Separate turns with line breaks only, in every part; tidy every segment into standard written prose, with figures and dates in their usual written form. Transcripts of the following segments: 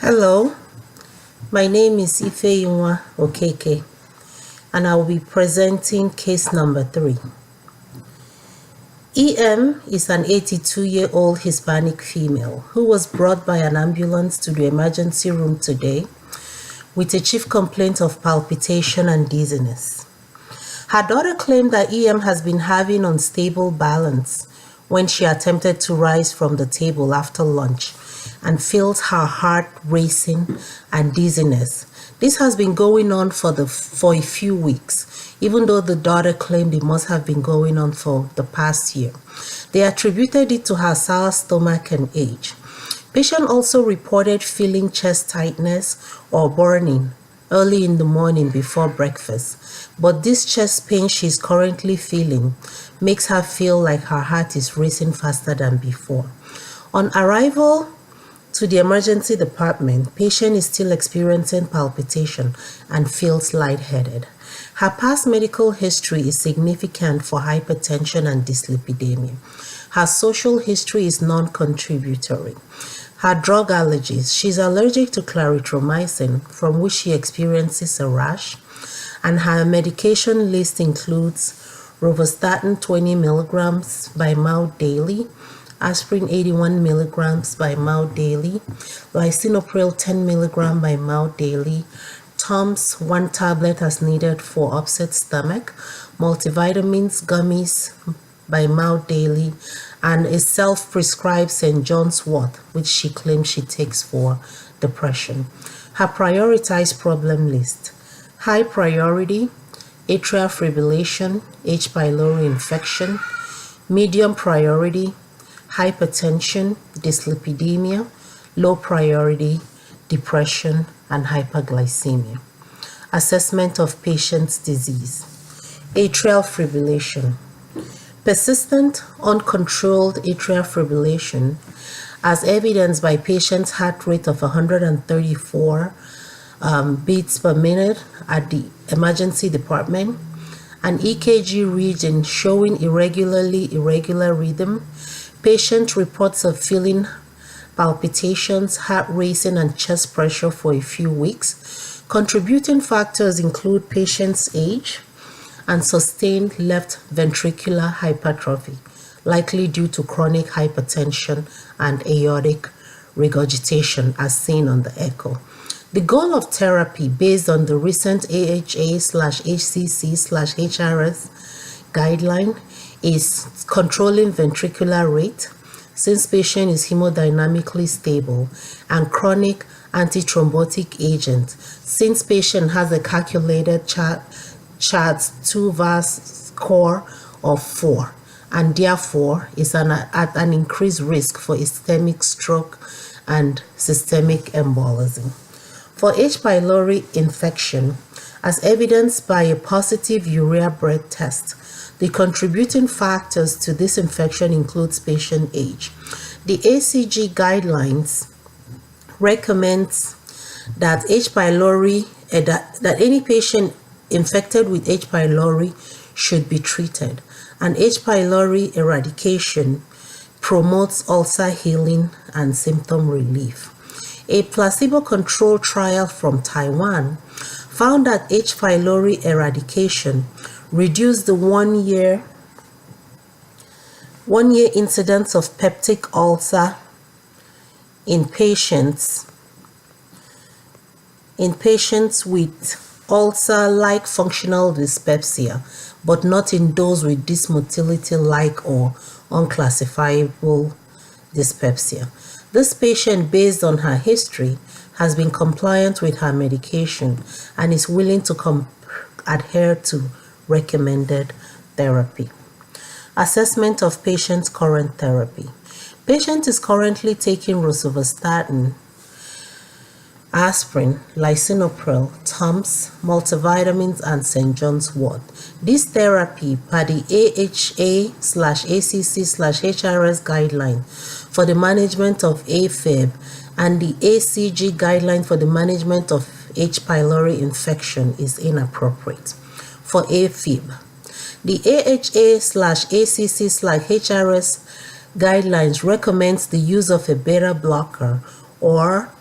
Hello, my name is Ifeyinwa Okeke, and I will be presenting case number 3. EM is an 82-year-old Hispanic female who was brought by an ambulance to the emergency room today with a chief complaint of palpitation and dizziness. Her daughter claimed that EM has been having unstable balance when she attempted to rise from the table after lunch and felt her heart racing and dizziness. This has been going on for a few weeks, even though the daughter claimed it must have been going on for the past year. They attributed it to her sour stomach and age. Patient also reported feeling chest tightness or burning early in the morning before breakfast, but this chest pain she's currently feeling makes her feel like her heart is racing faster than before. On arrival to the emergency department, patient is still experiencing palpitation and feels lightheaded. Her past medical history is significant for hypertension and dyslipidemia. Her social history is non-contributory. Her drug allergies: she's allergic to clarithromycin, from which she experiences a rash, and her medication list includes rovastatin 20 milligrams by mouth daily, aspirin 81 milligrams by mouth daily, lisinopril 10 milligrams by mouth daily, Tums 1 tablet as needed for upset stomach, multivitamins, gummies by mouth daily, and a self-prescribed St. John's wort, which she claims she takes for depression. Her prioritized problem list: high priority, atrial fibrillation, H. pylori infection; medium priority, hypertension, dyslipidemia; low priority, depression and hyperglycemia. Assessment of patient's disease: atrial fibrillation. Persistent, uncontrolled atrial fibrillation, as evidenced by patient's heart rate of 134 beats per minute at the emergency department, an EKG reading showing irregular rhythm. Patient reports of feeling palpitations, heart racing, and chest pressure for a few weeks. Contributing factors include patient's age and sustained left ventricular hypertrophy, likely due to chronic hypertension and aortic regurgitation as seen on the echo. The goal of therapy, based on the recent AHA/HCC/HRS guideline, is controlling ventricular rate, since patient is hemodynamically stable, and chronic antithrombotic agent, since patient has a calculated CHA2DS score of 4 and therefore is at an increased risk for ischemic stroke and systemic embolism. For H. pylori infection, as evidenced by a positive urea breath test, the contributing factors to this infection includes patient age. The ACG guidelines recommends that that any patient infected with H. pylori should be treated, and H. pylori eradication promotes ulcer healing and symptom relief. A placebo-controlled trial from Taiwan found that H. pylori eradication reduced the one-year incidence of peptic ulcer in patients with ulcer-like functional dyspepsia, but not in those with dysmotility-like or unclassifiable dyspepsia. This patient, based on her history, has been compliant with her medication and is willing to adhere to recommended therapy. Assessment of patient's current therapy. Patient is currently taking rosuvastatin, aspirin, lisinopril, Tums, multivitamins, and St. John's wort. This therapy, per the AHA/ACC/HRS guideline for the management of AFib and the ACG guideline for the management of H. pylori infection, is inappropriate. For AFib, the AHA/ACC/HRS guidelines recommends the use of a beta blocker or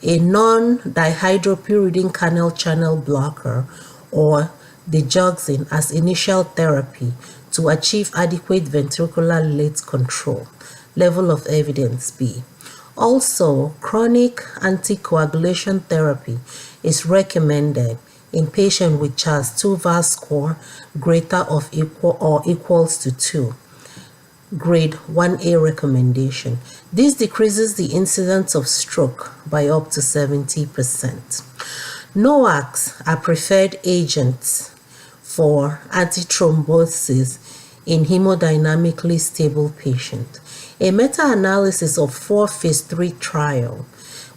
a non-dihydropyridine canal channel blocker, or digoxin as initial therapy to achieve adequate ventricular rate control. Level of evidence B. Also, chronic anticoagulation therapy is recommended in patients with CHAS-2 VAS score greater of or equals to 2. Grade 1A recommendation. This decreases the incidence of stroke by up to 70%. NOACs are preferred agents for antithrombosis in hemodynamically stable patients. A meta-analysis of 4 phase 3 trials,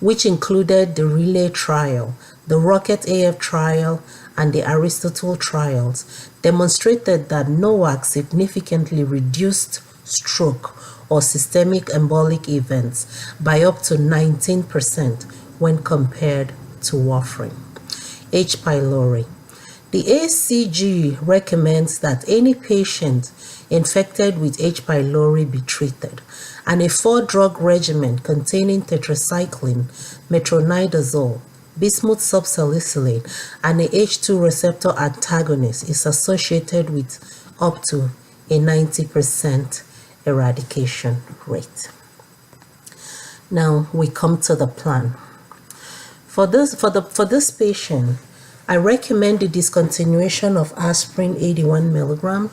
which included the Relay trial, the Rocket AF trial, and the Aristotle trials, demonstrated that NOAC significantly reduced stroke or systemic embolic events by up to 19% when compared to warfarin. H. pylori. The ACG recommends that any patient infected with H. pylori be treated, and a 4-drug regimen containing tetracycline, metronidazole, bismuth subsalicylate, and a H2 receptor antagonist is associated with up to a 90% eradication rate. Now we come to the plan. For this patient, I recommend the discontinuation of aspirin 81 milligram.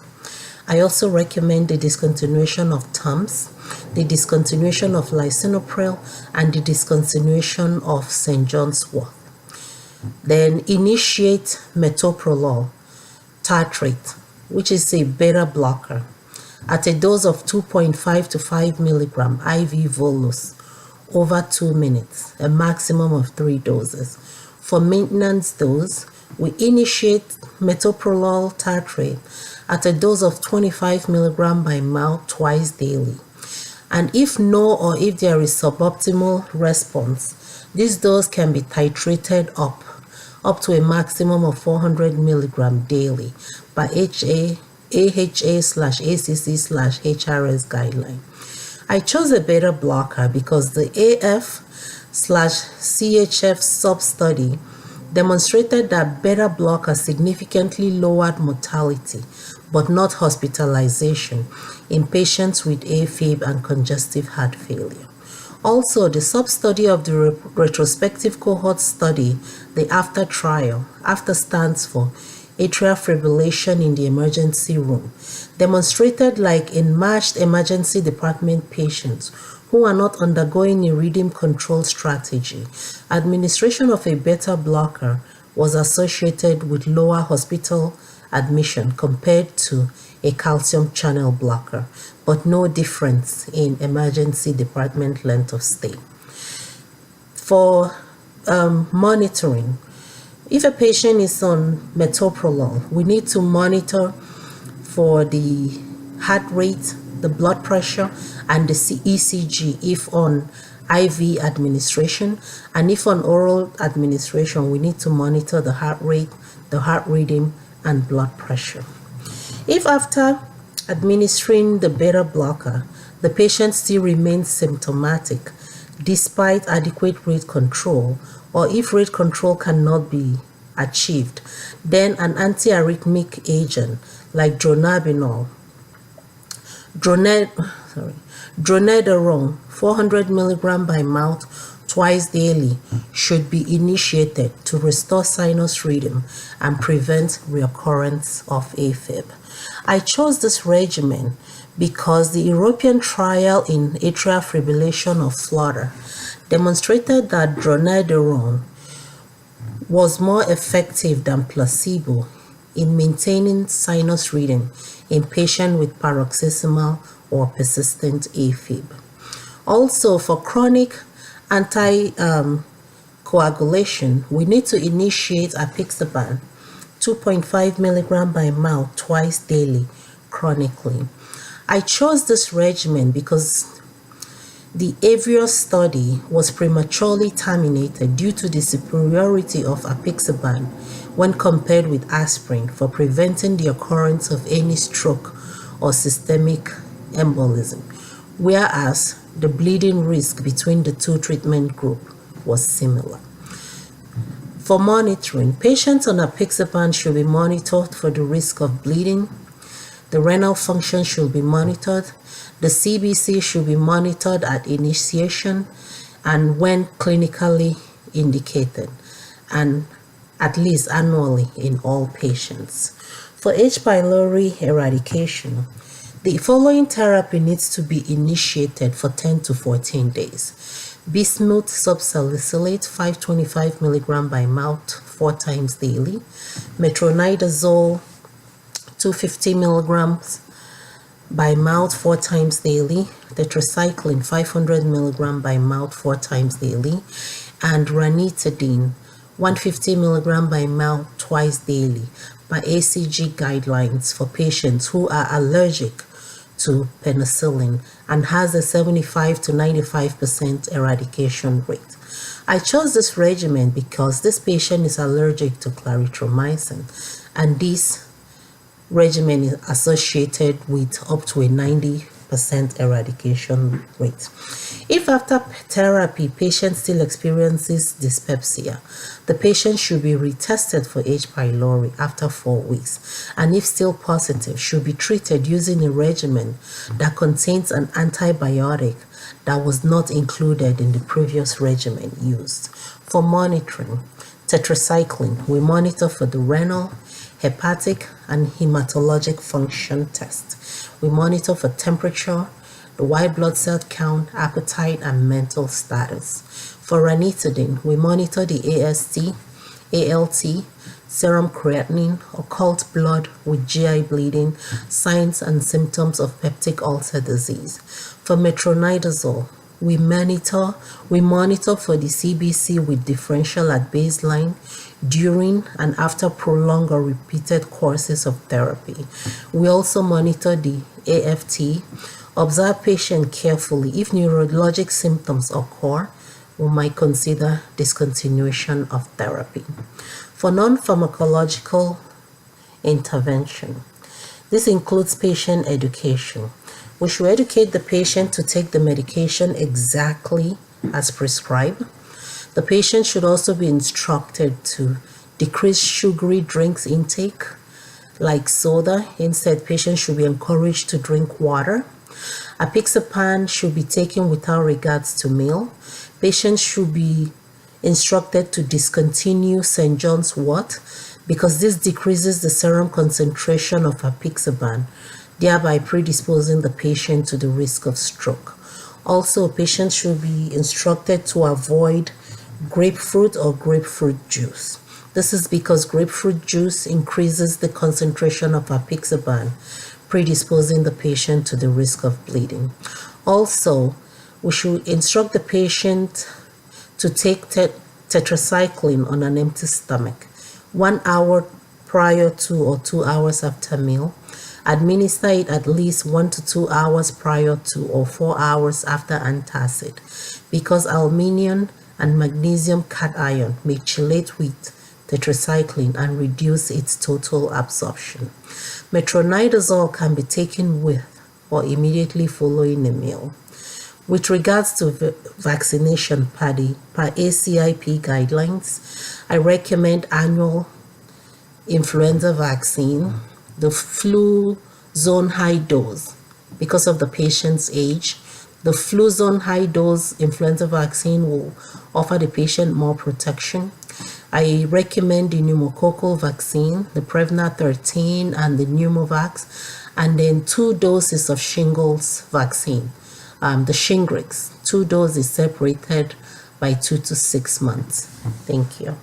I also recommend the discontinuation of Tums, the discontinuation of lisinopril, and the discontinuation of St. John's wort. Then initiate metoprolol tartrate, which is a beta blocker, at a dose of 2.5 to 5 milligram IV bolus over 2 minutes, a maximum of 3 doses. For maintenance dose, we initiate metoprolol tartrate at a dose of 25 milligram by mouth twice daily. And if if there is suboptimal response, this dose can be titrated up to a maximum of 400 milligram daily by AHA/ACC/HRS guideline. I chose a beta blocker because the AF/CHF sub-study demonstrated that beta blockers significantly lowered mortality but not hospitalization in patients with AFib and congestive heart failure. Also, the sub-study of the retrospective cohort study, the AFTER trial, AFTER stands for atrial fibrillation in the emergency room, demonstrated like in matched emergency department patients who are not undergoing a rhythm control strategy, administration of a beta blocker was associated with lower hospital admission compared to a calcium channel blocker, but no difference in emergency department length of stay. For monitoring, if a patient is on metoprolol, we need to monitor for the heart rate, the blood pressure, and the ECG if on IV administration, and if on oral administration, we need to monitor the heart rate, the heart rhythm, and blood pressure. If after administering the beta blocker, the patient still remains symptomatic despite adequate rate control, or if rate control cannot be achieved, then an antiarrhythmic agent like dronabinol, dronedarone 400 milligram by mouth twice daily should be initiated to restore sinus rhythm and prevent reoccurrence of AFib. I chose this regimen because the European trial in atrial fibrillation of flutter demonstrated that dronedarone was more effective than placebo in maintaining sinus rhythm in patients with paroxysmal or persistent AFib. Also, for chronic anticoagulation, we need to initiate apixaban 2.5 milligram by mouth twice daily chronically. I chose this regimen because the Avios study was prematurely terminated due to the superiority of apixaban when compared with aspirin for preventing the occurrence of any stroke or systemic embolism, whereas the bleeding risk between the two treatment groups was similar. For monitoring, patients on apixaban should be monitored for the risk of bleeding. The renal function should be monitored. The CBC should be monitored at initiation and when clinically indicated, and at least annually in all patients. For H. pylori eradication, the following therapy needs to be initiated for 10 to 14 days. Bismuth subsalicylate 525 mg by mouth 4 times daily. Metronidazole 250 mg by mouth 4 times daily. Tetracycline 500 mg by mouth 4 times daily. And ranitidine 150 mg by mouth twice daily by ACG guidelines for patients who are allergic to penicillin and has a 75 to 95% eradication rate. I chose this regimen because this patient is allergic to clarithromycin, and this regimen is associated with up to a 90% eradication rate. If after therapy patient still experiences dyspepsia, the patient should be retested for H. pylori after 4 weeks, and if still positive, should be treated using a regimen that contains an antibiotic that was not included in the previous regimen used. For monitoring, tetracycline, we monitor for the renal, hepatic, and hematologic function test. We monitor for temperature, the white blood cell count, appetite, and mental status. For ranitidine, we monitor the AST, ALT, serum creatinine, occult blood with GI bleeding, signs and symptoms of peptic ulcer disease. For metronidazole, we monitor for the CBC with differential at baseline, during and after prolonged or repeated courses of therapy. We also monitor the AFT, observe patient carefully. If neurologic symptoms occur, we might consider discontinuation of therapy. For non-pharmacological intervention, this includes patient education. We should educate the patient to take the medication exactly as prescribed. The patient should also be instructed to decrease sugary drinks intake, like soda. Instead, patients should be encouraged to drink water. Apixaban should be taken without regards to meal. Patients should be instructed to discontinue St. John's wort because this decreases the serum concentration of apixaban, thereby predisposing the patient to the risk of stroke. Also, patients should be instructed to avoid grapefruit or grapefruit juice. This is because grapefruit juice increases the concentration of apixaban, predisposing the patient to the risk of bleeding. Also, we should instruct the patient to take tetracycline on an empty stomach 1 hour prior to or 2 hours after meal. Administer it at least 1 to 2 hours prior to or 4 hours after antacid, because aluminium and magnesium cation may chelate with tetracycline and reduce its total absorption. Metronidazole can be taken with or immediately following a meal. With regards to vaccination per ACIP guidelines, I recommend annual influenza vaccine, the Fluzone high dose because of the patient's age. The Fluzone high dose influenza vaccine will offer the patient more protection. I recommend the pneumococcal vaccine, the Prevnar 13 and the Pneumovax, and then 2 doses of shingles vaccine, the Shingrix, 2 doses separated by 2 to 6 months. Thank you.